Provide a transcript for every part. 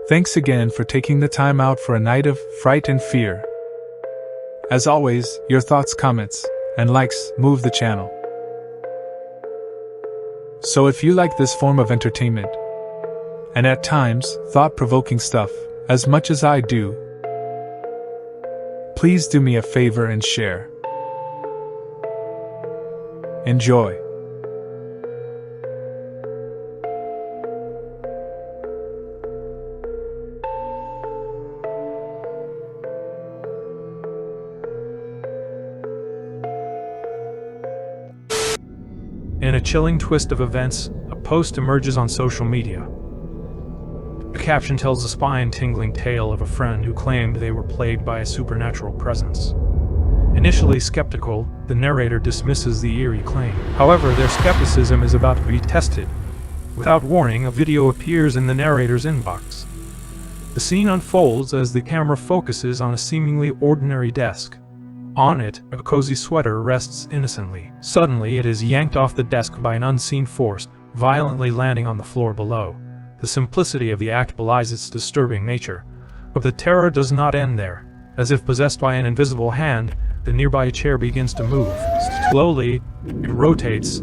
Thanks again for taking the time out for a night of fright and fear. As always, your thoughts, comments, and likes move the channel. So if you like this form of entertainment, and at times, thought-provoking stuff, as much as I do, please do me a favor and share. Enjoy. In a chilling twist of events, a post emerges on social media. The caption tells a spine-tingling tale of a friend who claimed they were plagued by a supernatural presence. Initially skeptical, the narrator dismisses the eerie claim. However, their skepticism is about to be tested. Without warning, a video appears in the narrator's inbox. The scene unfolds as the camera focuses on a seemingly ordinary desk. On it, a cozy sweater rests innocently. Suddenly, it is yanked off the desk by an unseen force, violently landing on the floor below. The simplicity of the act belies its disturbing nature. But the terror does not end there. As if possessed by an invisible hand, the nearby chair begins to move. Slowly, it rotates,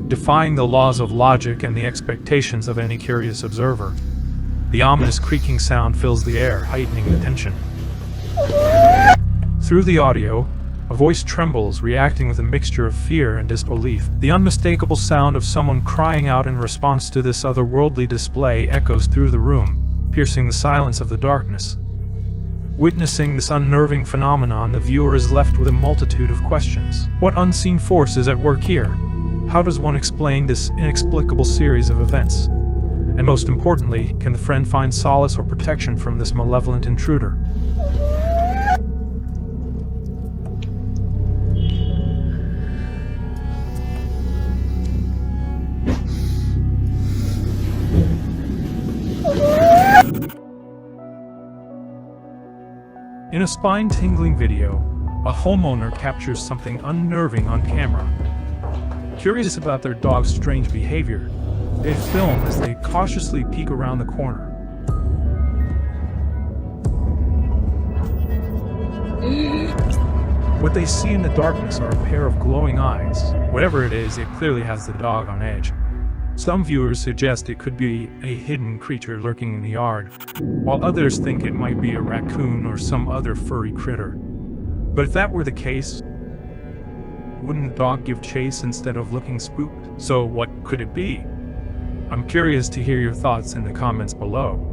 defying the laws of logic and the expectations of any curious observer. The ominous creaking sound fills the air, heightening the tension. Through the audio, a voice trembles, reacting with a mixture of fear and disbelief. The unmistakable sound of someone crying out in response to this otherworldly display echoes through the room, piercing the silence of the darkness. Witnessing this unnerving phenomenon, the viewer is left with a multitude of questions. What unseen force is at work here? How does one explain this inexplicable series of events? And most importantly, can the friend find solace or protection from this malevolent intruder? In a spine-tingling video, a homeowner captures something unnerving on camera. Curious about their dog's strange behavior, they film as they cautiously peek around the corner. What they see in the darkness are a pair of glowing eyes. Whatever it is, it clearly has the dog on edge. Some viewers suggest it could be a hidden creature lurking in the yard, while others think it might be a raccoon or some other furry critter. But if that were the case, wouldn't the dog give chase instead of looking spooked? So what could it be? I'm curious to hear your thoughts in the comments below.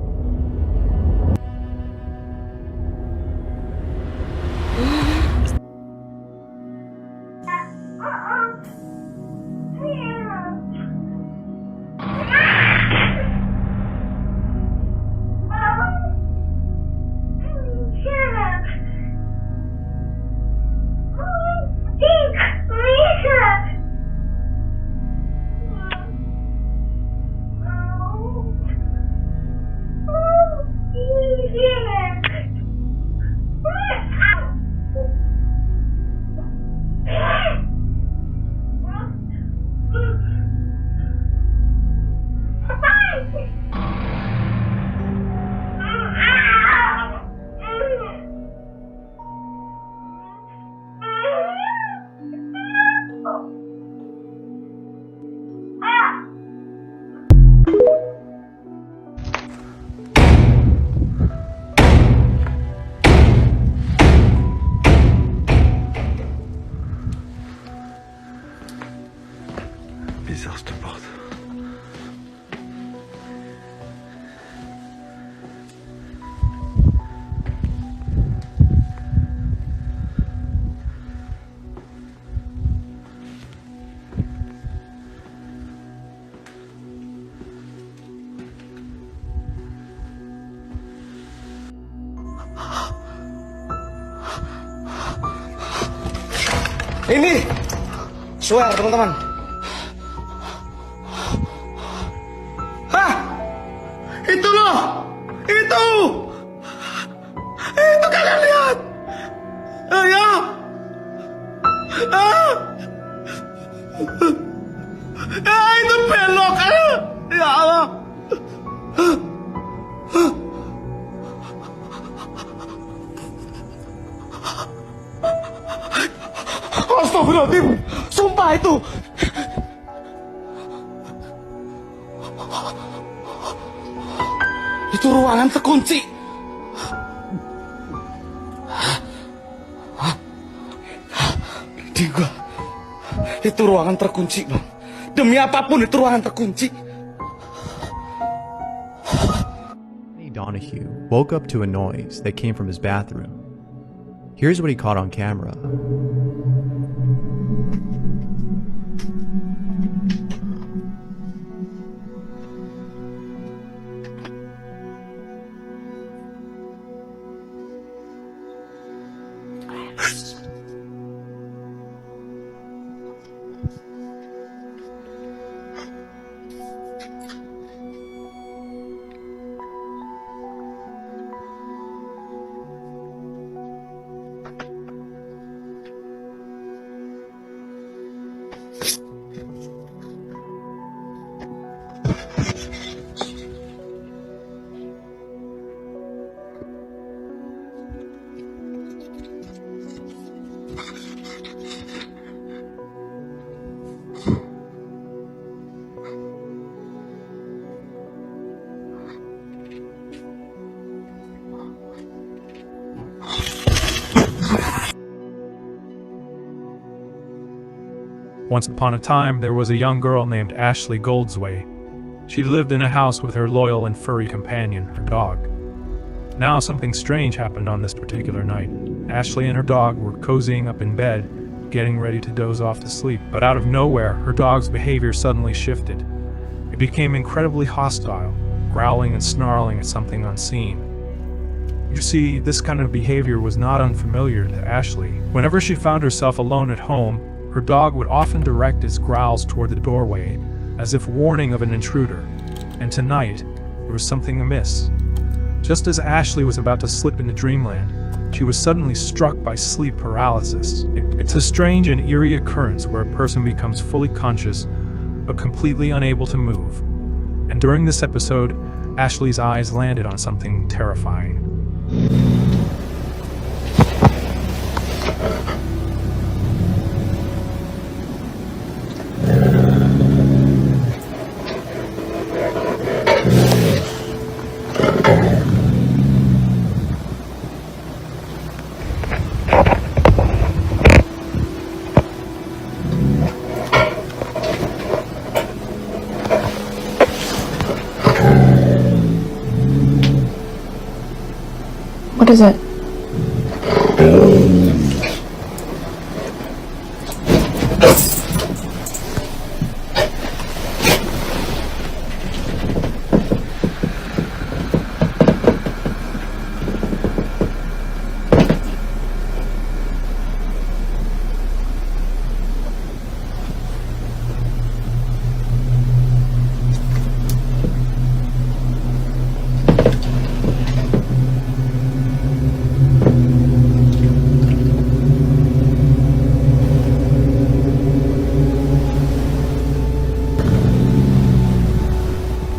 Bizarre cette porte. Ini, swear teman-teman. Hah? Itu loh, itu kalian lihat? Ya, itu belok. Ya Allah. Astagfirullahaladzim. Sumpah itu. Itu ruangan terkunci. Juga. Itu ruangan terkunci, Bang. Demi apapun itu ruangan terkunci. Donahue woke up to a noise that came from his bathroom. Here's what he caught on camera. Once upon a time, there was a young girl named Ashley Goldsway. She lived in a house with her loyal and furry companion, her dog. Now something strange happened on this particular night. Ashley and her dog were cozying up in bed, getting ready to doze off to sleep, but out of nowhere, her dog's behavior suddenly shifted. It became incredibly hostile, growling and snarling at something unseen. You see, this kind of behavior was not unfamiliar to Ashley. Whenever she found herself alone at home, her dog would often direct its growls toward the doorway, as if warning of an intruder. And tonight, there was something amiss. Just as Ashley was about to slip into dreamland, she was suddenly struck by sleep paralysis. It's a strange and eerie occurrence where a person becomes fully conscious, but completely unable to move. And during this episode, Ashley's eyes landed on something terrifying. What is it?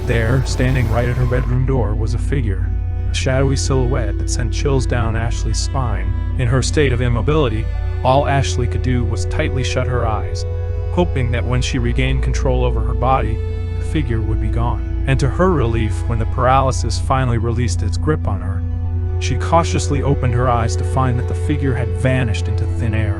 There, standing right at her bedroom door, was a figure, a shadowy silhouette that sent chills down Ashley's spine. In her state of immobility, all Ashley could do was tightly shut her eyes, hoping that when she regained control over her body, the figure would be gone. And to her relief, when the paralysis finally released its grip on her, she cautiously opened her eyes to find that the figure had vanished into thin air.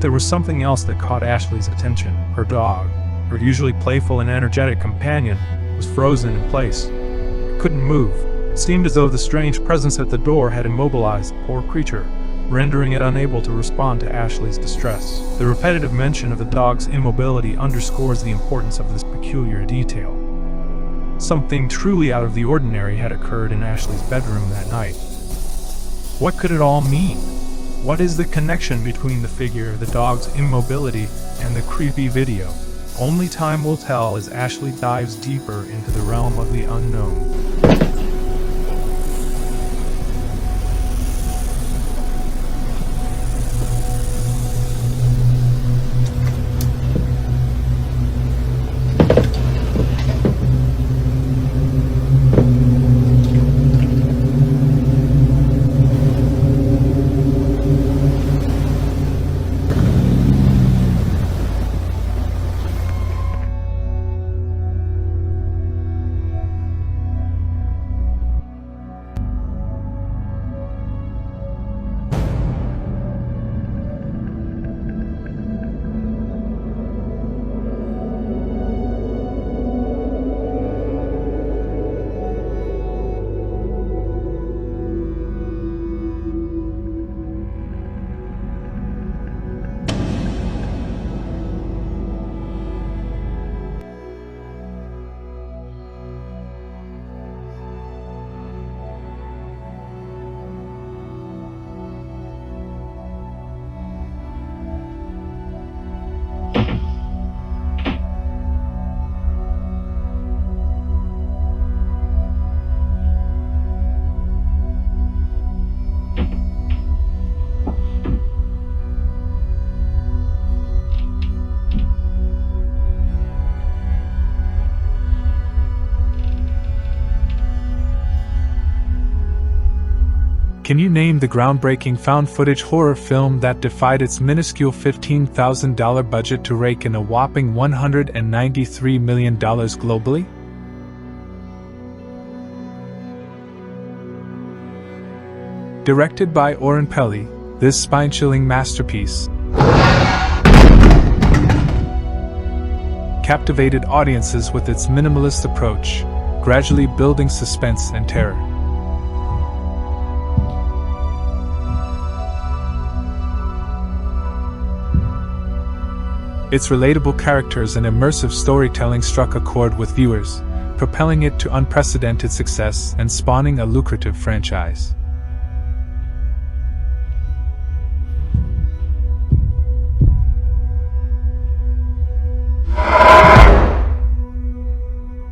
There was something else that caught Ashley's attention. Her dog, her usually playful and energetic companion, was frozen in place. It couldn't move. It seemed as though the strange presence at the door had immobilized the poor creature, rendering it unable to respond to Ashley's distress. The repetitive mention of the dog's immobility underscores the importance of this peculiar detail. Something truly out of the ordinary had occurred in Ashley's bedroom that night. What could it all mean? What is the connection between the figure, the dog's immobility, and the creepy video? Only time will tell as Ashley dives deeper into the realm of the unknown. Can you name the groundbreaking found-footage horror film that defied its minuscule $15,000 budget to rake in a whopping $193 million globally? Directed by Oren Peli, this spine-chilling masterpiece captivated audiences with its minimalist approach, gradually building suspense and terror. Its relatable characters and immersive storytelling struck a chord with viewers, propelling it to unprecedented success and spawning a lucrative franchise.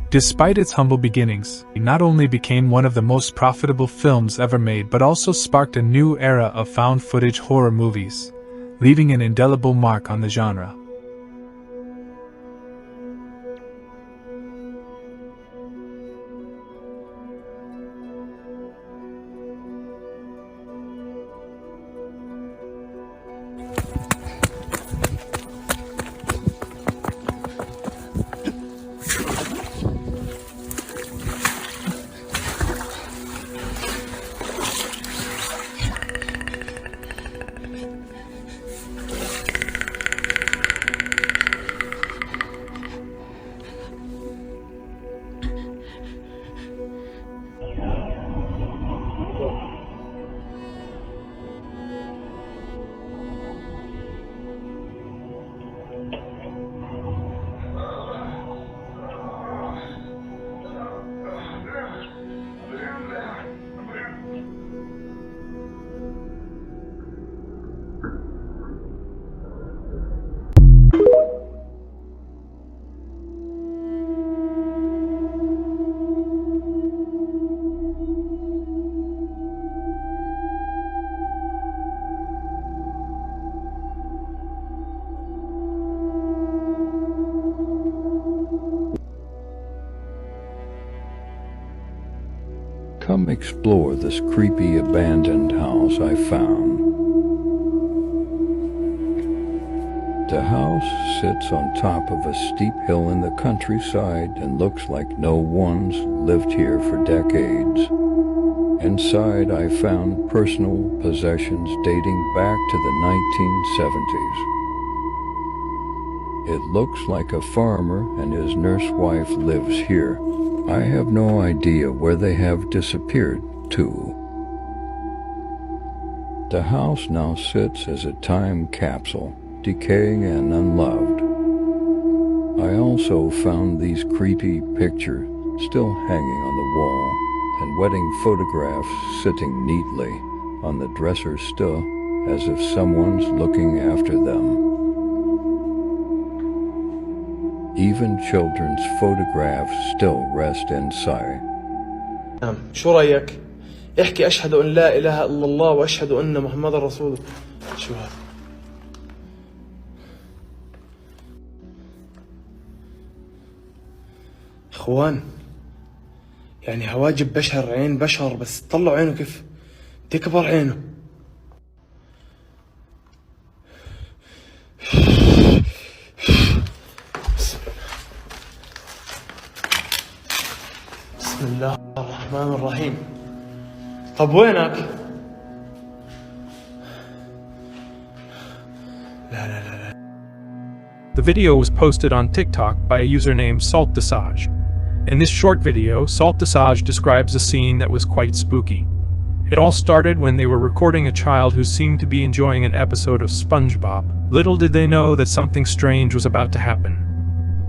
Despite its humble beginnings, it not only became one of the most profitable films ever made but also sparked a new era of found-footage horror movies, leaving an indelible mark on the genre. Come explore this creepy abandoned house I found. The house sits on top of a steep hill in the countryside and looks like no one's lived here for decades. Inside I found personal possessions dating back to the 1970s. It looks like a farmer and his nurse wife lives here. I have no idea where they have disappeared to. The house now sits as a time capsule, decaying and unloved. I also found these creepy pictures still hanging on the wall, and wedding photographs sitting neatly on the dresser still, as if someone's looking after them. Even children's photographs still rest inside. شو رأيك؟ احكي أشهد أن لا إله إلا الله وأشهد أن محمد رسول الله. شو هذا؟ إخوان، يعني هواجب بشر عين بشر، بس طلعوا عينه كيف تكبر عينه. بسم الله الرحمن الرحيم. طب وينك؟ لا لا لا. The video was posted on TikTok by a user named saltdesage. In this short video, saltdesage describes a scene that was quite spooky. It all started when they were recording a child who seemed to be enjoying an episode of SpongeBob. Little did they know that something strange was about to happen.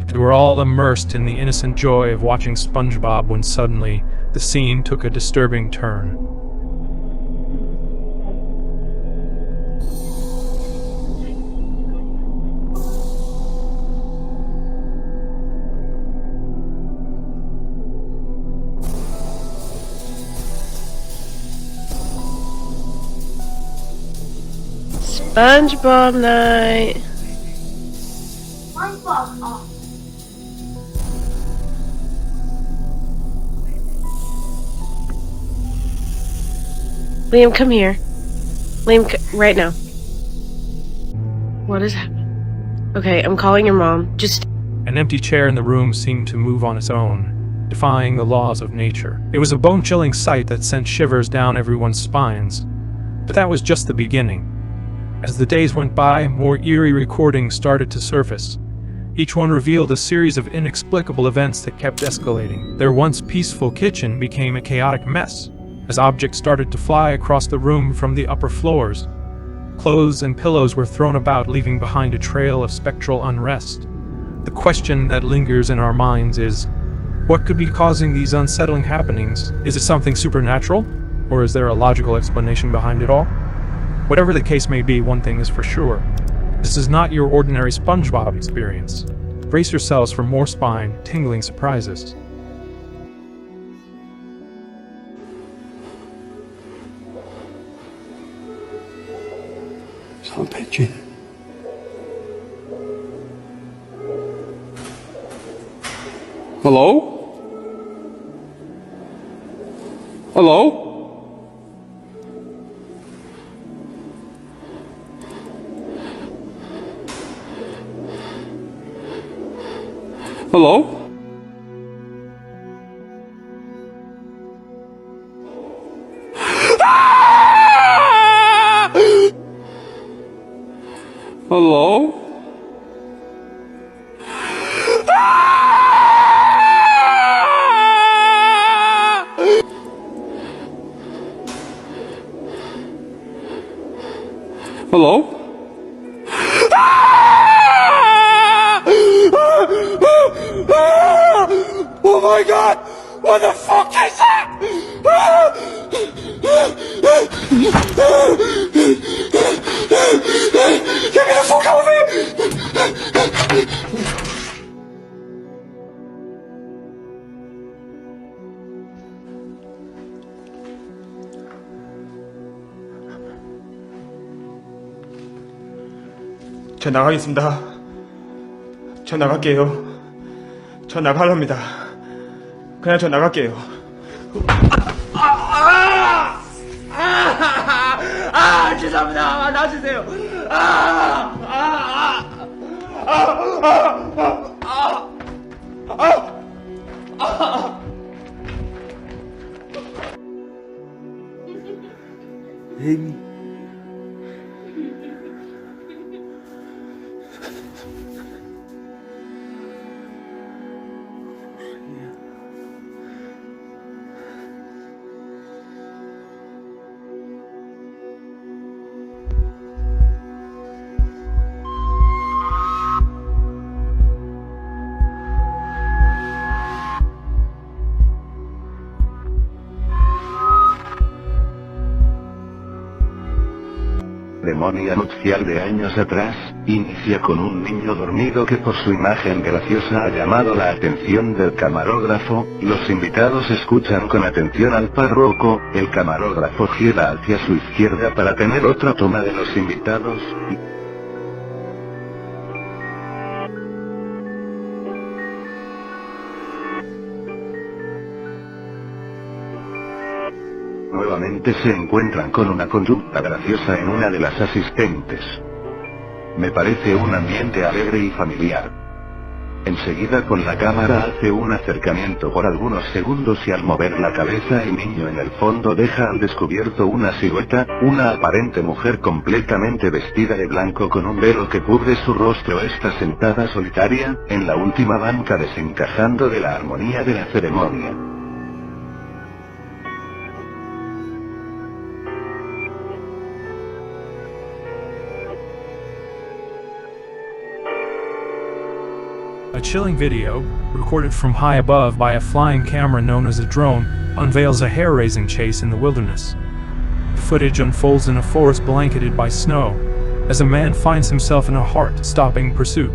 They were all immersed in the innocent joy of watching SpongeBob when suddenly, the scene took a disturbing turn. SpongeBob night. SpongeBob off. Liam, come here. Liam, right now. What is happening? Okay, I'm calling your mom. Just... An empty chair in the room seemed to move on its own, defying the laws of nature. It was a bone-chilling sight that sent shivers down everyone's spines. But that was just the beginning. As the days went by, more eerie recordings started to surface. Each one revealed a series of inexplicable events that kept escalating. Their once peaceful kitchen became a chaotic mess, as objects started to fly across the room from the upper floors. Clothes and pillows were thrown about, leaving behind a trail of spectral unrest. The question that lingers in our minds is, what could be causing these unsettling happenings? Is it something supernatural? Or is there a logical explanation behind it all? Whatever the case may be, one thing is for sure. This is not your ordinary SpongeBob experience. Brace yourselves for more spine-tingling surprises. Son pigeon. Hello? Hello? Hello? Ah! Hello? Ah! Hello? Oh my god! What the fuck is that? Get me the fuck out of here! 저 나가겠습니다. 저 나갈게요. 저 나가랍니다. 그냥 저 나갈게요. 죄송합니다. 놔주세요. Ceremonia nupcial de años atrás, inicia con un niño dormido que por su imagen graciosa ha llamado la atención del camarógrafo. Los invitados escuchan con atención al párroco. El camarógrafo gira hacia su izquierda para tener otra toma de los invitados. Nuevamente se encuentran con una conducta graciosa en una de las asistentes. Me parece un ambiente alegre y familiar. Enseguida con la cámara hace un acercamiento por algunos segundos y al mover la cabeza el niño en el fondo deja al descubierto una silueta, una aparente mujer completamente vestida de blanco con un velo que cubre su rostro. Está sentada solitaria, en la última banca desencajando de la armonía de la ceremonia. A chilling video, recorded from high above by a flying camera known as a drone, unveils a hair-raising chase in the wilderness. The footage unfolds in a forest blanketed by snow, as a man finds himself in a heart-stopping pursuit.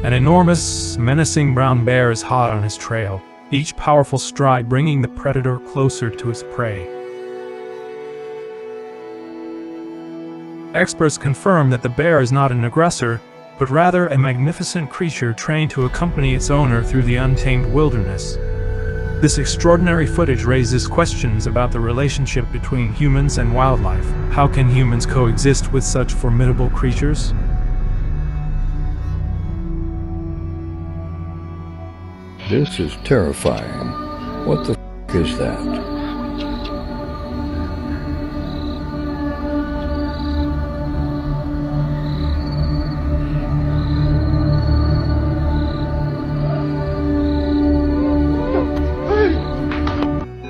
An enormous, menacing brown bear is hot on his trail, each powerful stride bringing the predator closer to its prey. Experts confirm that the bear is not an aggressor, but rather a magnificent creature trained to accompany its owner through the untamed wilderness. This extraordinary footage raises questions about the relationship between humans and wildlife. How can humans coexist with such formidable creatures? This is terrifying. What the f*** is that?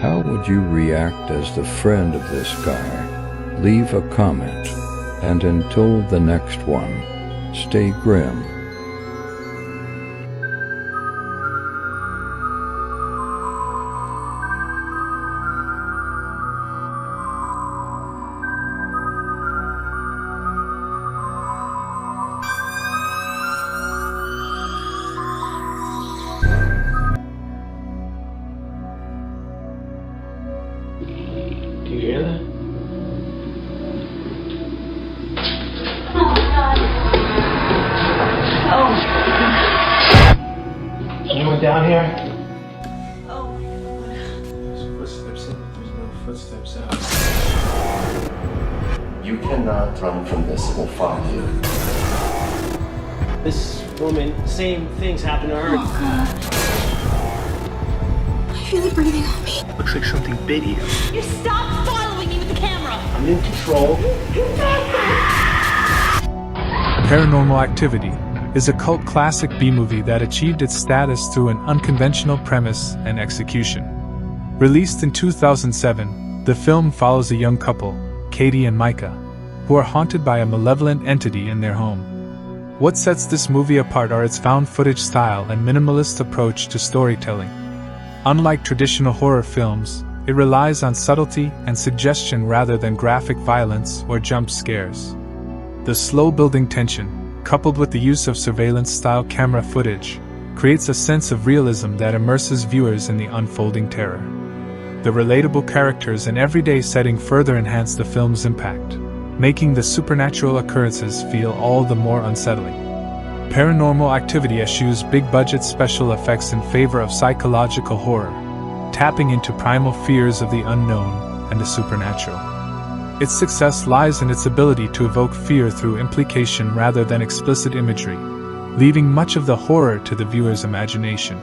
How would you react as the friend of this guy? Leave a comment. And until the next one, stay grim. Do you hear that? Anyone down here? There's footsteps in. There's no footsteps out. You cannot run from this. It will find you. This woman, same things happen to her. I feel it breathing on me. Looks like something bit you. You stop following me with the camera! I'm in control. Paranormal Activity is a cult classic B-movie that achieved its status through an unconventional premise and execution. Released in 2007, the film follows a young couple, Katie and Micah, who are haunted by a malevolent entity in their home. What sets this movie apart are its found footage style and minimalist approach to storytelling. Unlike traditional horror films, it relies on subtlety and suggestion rather than graphic violence or jump scares. The slow-building tension, coupled with the use of surveillance-style camera footage, creates a sense of realism that immerses viewers in the unfolding terror. The relatable characters and everyday setting further enhance the film's impact, making the supernatural occurrences feel all the more unsettling. Paranormal Activity eschews big-budget special effects in favor of psychological horror, tapping into primal fears of the unknown and the supernatural. Its success lies in its ability to evoke fear through implication rather than explicit imagery, leaving much of the horror to the viewer's imagination.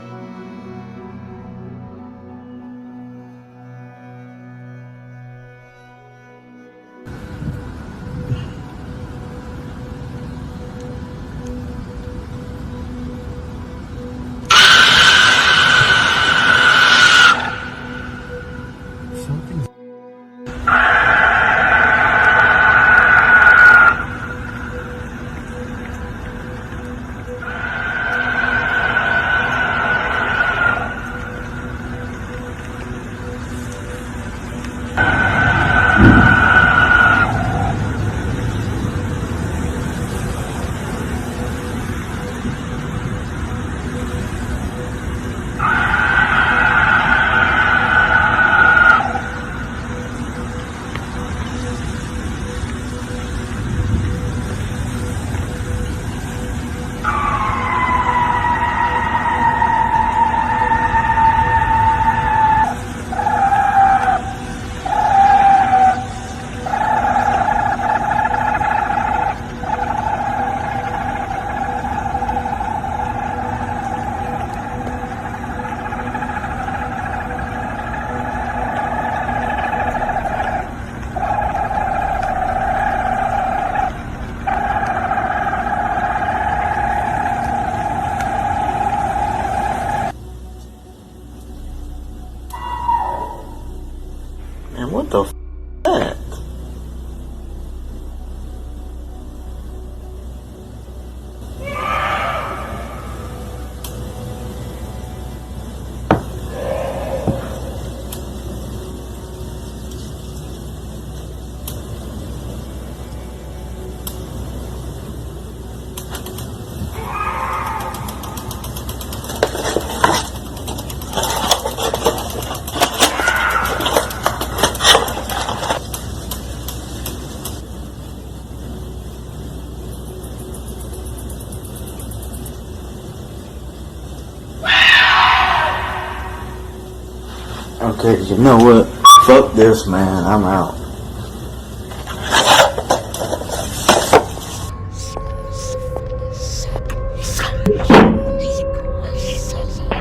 Man, what the f*** that? Okay, you know what? Fuck this, man. I'm out.